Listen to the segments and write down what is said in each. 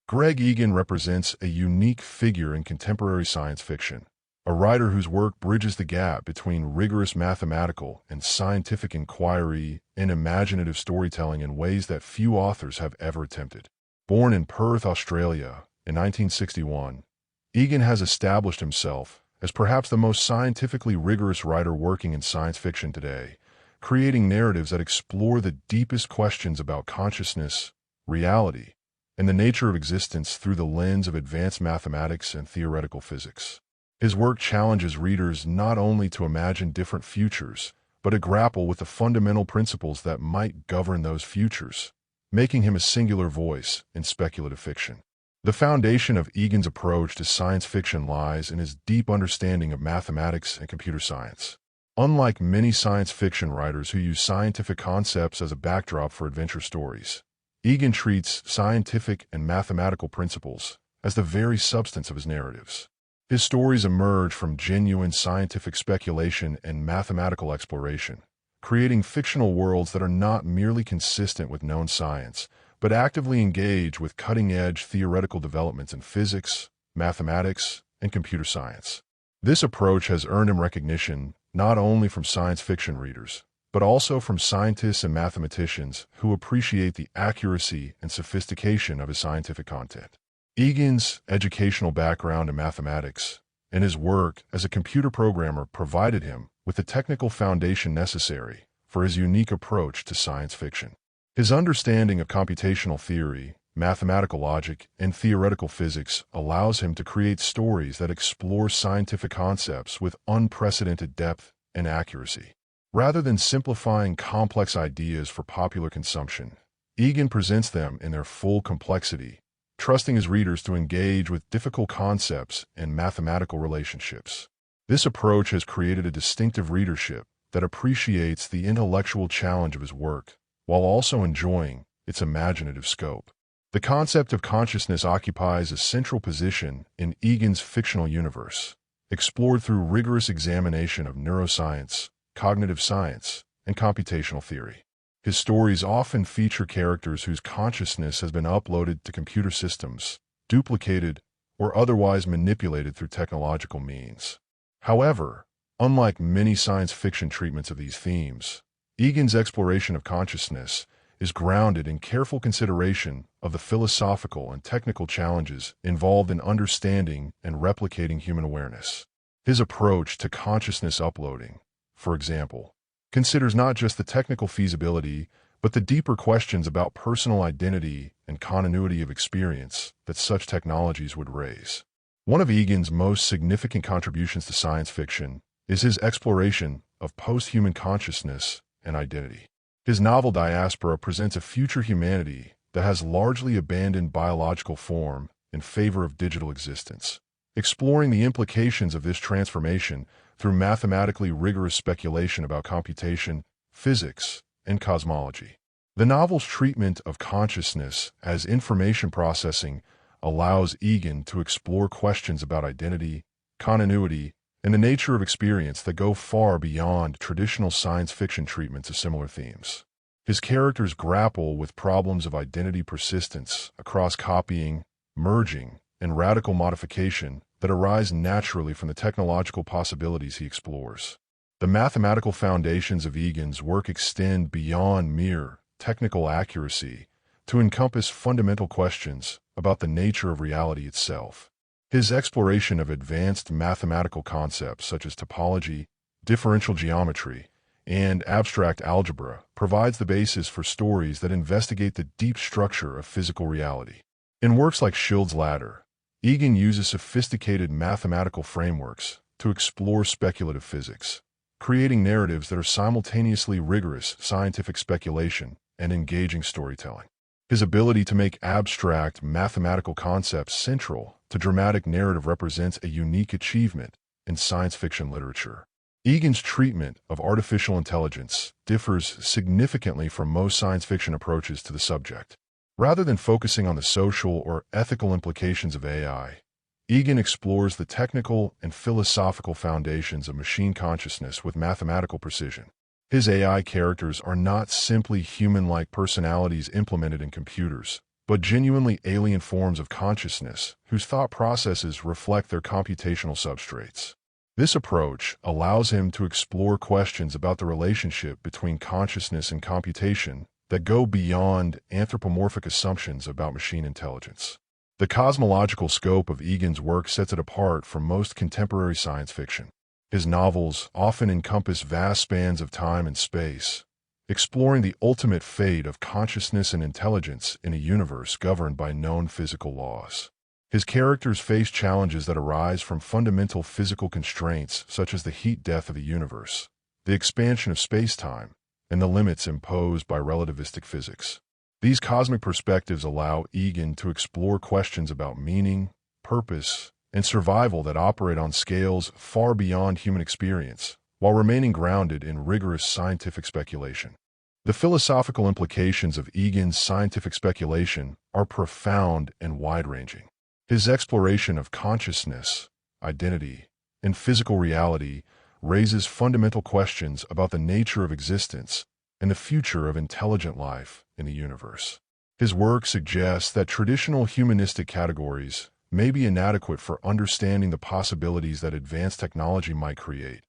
Greg Egan represents a unique figure in contemporary science fiction, a writer whose work bridges the gap between rigorous mathematical and scientific inquiry and imaginative storytelling in ways that few authors have ever attempted. Born in Perth, Australia, in 1961, Egan has established himself as perhaps the most scientifically rigorous writer working in science fiction today, creating narratives that explore the deepest questions about consciousness, reality, and the nature of existence through the lens of advanced mathematics and theoretical physics. His work challenges readers not only to imagine different futures, but to grapple with the fundamental principles that might govern those futures, making him a singular voice in speculative fiction. The foundation of Egan's approach to science fiction lies in his deep understanding of mathematics and computer science. Unlike many science fiction writers who use scientific concepts as a backdrop for adventure stories, Egan treats scientific and mathematical principles as the very substance of his narratives. His stories emerge from genuine scientific speculation and mathematical exploration, creating fictional worlds that are not merely consistent with known science, but actively engage with cutting-edge theoretical developments in physics, mathematics, and computer science. This approach has earned him recognition not only from science fiction readers, but also from scientists and mathematicians who appreciate the accuracy and sophistication of his scientific content. Egan's educational background in mathematics and his work as a computer programmer provided him with the technical foundation necessary for his unique approach to science fiction. His understanding of computational theory, mathematical logic, and theoretical physics allows him to create stories that explore scientific concepts with unprecedented depth and accuracy. Rather than simplifying complex ideas for popular consumption, Egan presents them in their full complexity, trusting his readers to engage with difficult concepts and mathematical relationships. This approach has created a distinctive readership that appreciates the intellectual challenge of his work, while also enjoying its imaginative scope. The concept of consciousness occupies a central position in Egan's fictional universe, explored through rigorous examination of neuroscience, cognitive science, and computational theory. His stories often feature characters whose consciousness has been uploaded to computer systems, duplicated, or otherwise manipulated through technological means. However, unlike many science fiction treatments of these themes, Egan's exploration of consciousness is grounded in careful consideration of the philosophical and technical challenges involved in understanding and replicating human awareness. His approach to consciousness uploading, for example, considers not just the technical feasibility, but the deeper questions about personal identity and continuity of experience that such technologies would raise. One of Egan's most significant contributions to science fiction is his exploration of post-human consciousness and identity. His novel Diaspora presents a future humanity that has largely abandoned biological form in favor of digital existence, exploring the implications of this transformation through mathematically rigorous speculation about computation, physics, and cosmology. The novel's treatment of consciousness as information processing allows Egan to explore questions about identity, continuity, and the nature of experience that go far beyond traditional science fiction treatments of similar themes. His characters grapple with problems of identity persistence across copying, merging, and radical modification that arise naturally from the technological possibilities he explores. The mathematical foundations of Egan's work extend beyond mere technical accuracy to encompass fundamental questions about the nature of reality itself. His exploration of advanced mathematical concepts such as topology, differential geometry, and abstract algebra provides the basis for stories that investigate the deep structure of physical reality. In works like Schild's Ladder, Egan uses sophisticated mathematical frameworks to explore speculative physics, creating narratives that are simultaneously rigorous scientific speculation and engaging storytelling. His ability to make abstract mathematical concepts central to dramatic narrative represents a unique achievement in science fiction literature. Egan's treatment of artificial intelligence differs significantly from most science fiction approaches to the subject. Rather than focusing on the social or ethical implications of AI, Egan explores the technical and philosophical foundations of machine consciousness with mathematical precision. His AI characters are not simply human-like personalities implemented in computers, but genuinely alien forms of consciousness whose thought processes reflect their computational substrates. This approach allows him to explore questions about the relationship between consciousness and computation that go beyond anthropomorphic assumptions about machine intelligence. The cosmological scope of Egan's work sets it apart from most contemporary science fiction. His novels often encompass vast spans of time and space, exploring the ultimate fate of consciousness and intelligence in a universe governed by known physical laws. His characters face challenges that arise from fundamental physical constraints such as the heat death of the universe, the expansion of space-time, and the limits imposed by relativistic physics. These cosmic perspectives allow Egan to explore questions about meaning, purpose, and survival that operate on scales far beyond human experience, while remaining grounded in rigorous scientific speculation. The philosophical implications of Egan's scientific speculation are profound and wide-ranging. His exploration of consciousness, identity, and physical reality raises fundamental questions about the nature of existence and the future of intelligent life in the universe. His work suggests that traditional humanistic categories may be inadequate for understanding the possibilities that advanced technology might create,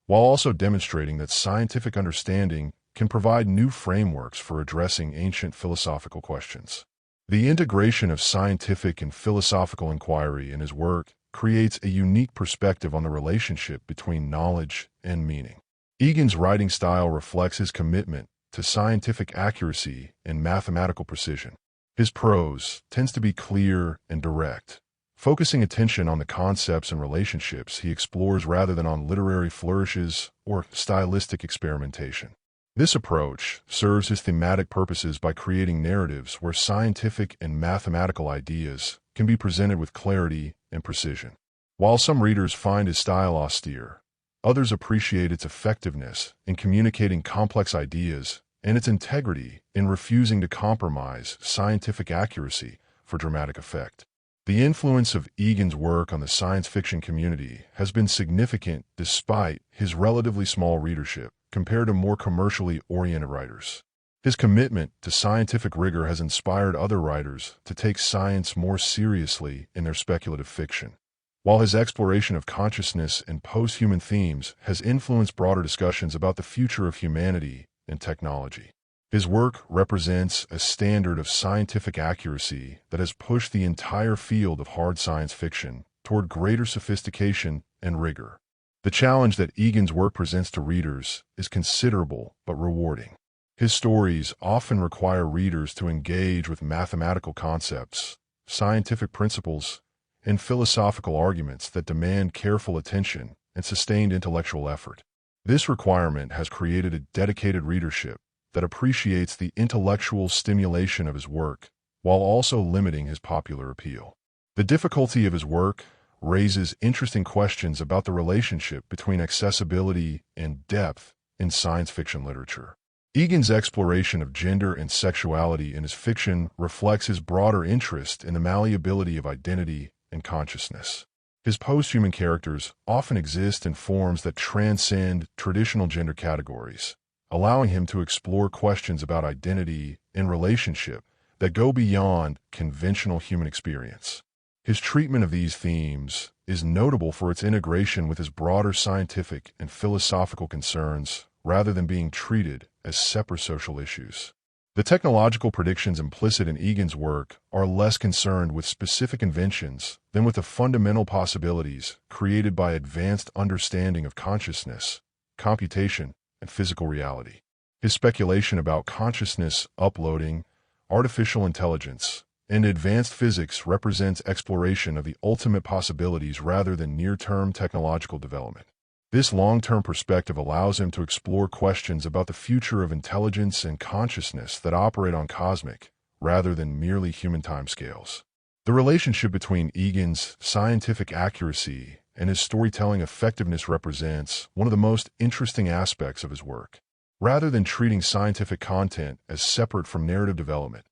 while also demonstrating that scientific understanding can provide new frameworks for addressing ancient philosophical questions. The integration of scientific and philosophical inquiry in his work creates a unique perspective on the relationship between knowledge and meaning. Egan's writing style reflects his commitment to scientific accuracy and mathematical precision. His prose tends to be clear and direct, focusing attention on the concepts and relationships he explores rather than on literary flourishes or stylistic experimentation. This approach serves his thematic purposes by creating narratives where scientific and mathematical ideas can be presented with clarity and precision. While some readers find his style austere, others appreciate its effectiveness in communicating complex ideas and its integrity in refusing to compromise scientific accuracy for dramatic effect. The influence of Egan's work on the science fiction community has been significant despite his relatively small readership compared to more commercially oriented writers. His commitment to scientific rigor has inspired other writers to take science more seriously in their speculative fiction, while his exploration of consciousness and post-human themes has influenced broader discussions about the future of humanity and technology. His work represents a standard of scientific accuracy that has pushed the entire field of hard science fiction toward greater sophistication and rigor. The challenge that Egan's work presents to readers is considerable but rewarding. His stories often require readers to engage with mathematical concepts, scientific principles, and philosophical arguments that demand careful attention and sustained intellectual effort. This requirement has created a dedicated readership that appreciates the intellectual stimulation of his work while also limiting his popular appeal. The difficulty of his work raises interesting questions about the relationship between accessibility and depth in science fiction literature. Egan's exploration of gender and sexuality in his fiction reflects his broader interest in the malleability of identity and consciousness. His post-human characters often exist in forms that transcend traditional gender categories, allowing him to explore questions about identity and relationship that go beyond conventional human experience. His treatment of these themes is notable for its integration with his broader scientific and philosophical concerns rather than being treated as separate social issues. The technological predictions implicit in Egan's work are less concerned with specific inventions than with the fundamental possibilities created by advanced understanding of consciousness, computation, and physical reality. His speculation about consciousness uploading, artificial intelligence, and advanced physics represents exploration of the ultimate possibilities rather than near-term technological development. This long-term perspective allows him to explore questions about the future of intelligence and consciousness that operate on cosmic, rather than merely human timescales. The relationship between Egan's scientific accuracy and his storytelling effectiveness represents one of the most interesting aspects of his work. Rather than treating scientific content as separate from narrative development,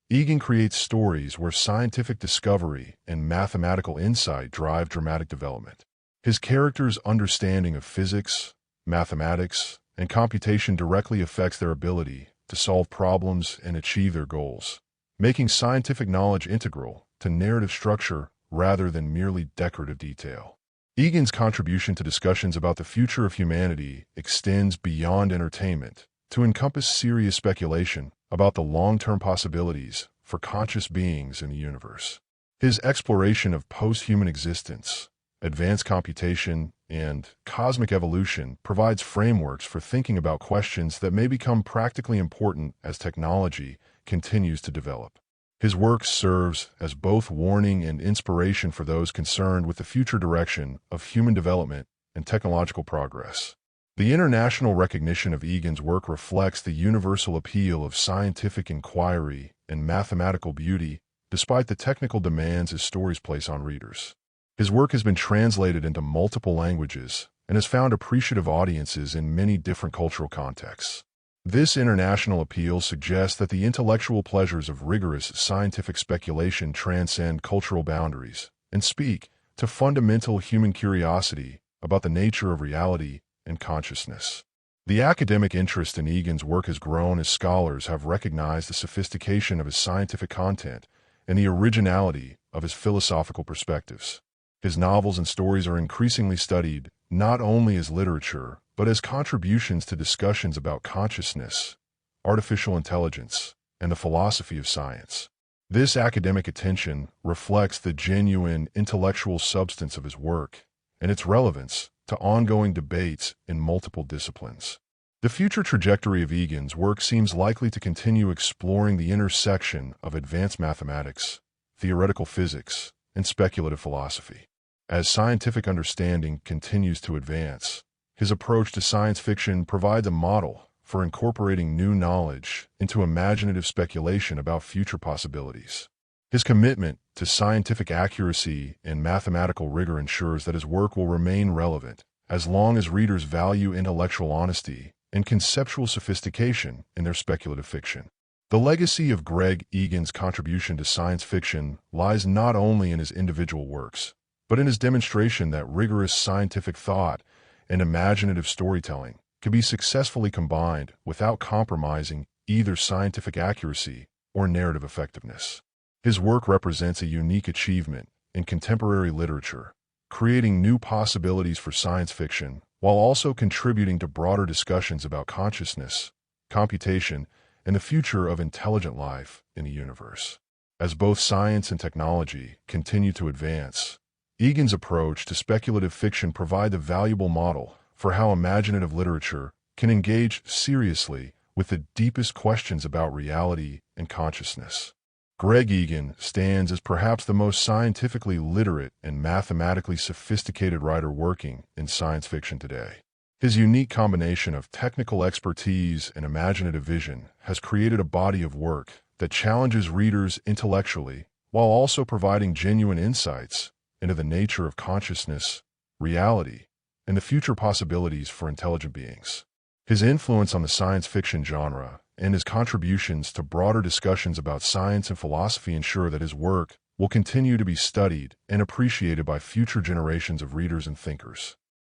Egan creates stories where scientific discovery and mathematical insight drive dramatic development. His characters' understanding of physics, mathematics, and computation directly affects their ability to solve problems and achieve their goals, making scientific knowledge integral to narrative structure rather than merely decorative detail. Egan's contribution to discussions about the future of humanity extends beyond entertainment to encompass serious speculation about the long-term possibilities for conscious beings in the universe. His exploration of post-human existence, advanced computation, and cosmic evolution provides frameworks for thinking about questions that may become practically important as technology continues to develop. His work serves as both warning and inspiration for those concerned with the future direction of human development and technological progress. The international recognition of Egan's work reflects the universal appeal of scientific inquiry and mathematical beauty, despite the technical demands his stories place on readers. His work has been translated into multiple languages and has found appreciative audiences in many different cultural contexts. This international appeal suggests that the intellectual pleasures of rigorous scientific speculation transcend cultural boundaries and speak to fundamental human curiosity about the nature of reality and consciousness. The academic interest in Egan's work has grown as scholars have recognized the sophistication of his scientific content and the originality of his philosophical perspectives. His novels and stories are increasingly studied not only as literature, but as contributions to discussions about consciousness, artificial intelligence, and the philosophy of science. This academic attention reflects the genuine intellectual substance of his work and its relevance to ongoing debates in multiple disciplines. The future trajectory of Egan's work seems likely to continue exploring the intersection of advanced mathematics, theoretical physics, and speculative philosophy. As scientific understanding continues to advance, his approach to science fiction provides a model for incorporating new knowledge into imaginative speculation about future possibilities. His commitment to scientific accuracy and mathematical rigor ensures that his work will remain relevant as long as readers value intellectual honesty and conceptual sophistication in their speculative fiction. The legacy of Greg Egan's contribution to science fiction lies not only in his individual works, but in his demonstration that rigorous scientific thought and imaginative storytelling can be successfully combined without compromising either scientific accuracy or narrative effectiveness. His work represents a unique achievement in contemporary literature, creating new possibilities for science fiction while also contributing to broader discussions about consciousness, computation, and the future of intelligent life in the universe. As both science and technology continue to advance, Egan's approach to speculative fiction provides a valuable model for how imaginative literature can engage seriously with the deepest questions about reality and consciousness. Greg Egan stands as perhaps the most scientifically literate and mathematically sophisticated writer working in science fiction today. His unique combination of technical expertise and imaginative vision has created a body of work that challenges readers intellectually while also providing genuine insights into the nature of consciousness, reality, and the future possibilities for intelligent beings. His influence on the science fiction genre and his contributions to broader discussions about science and philosophy ensure that his work will continue to be studied and appreciated by future generations of readers and thinkers.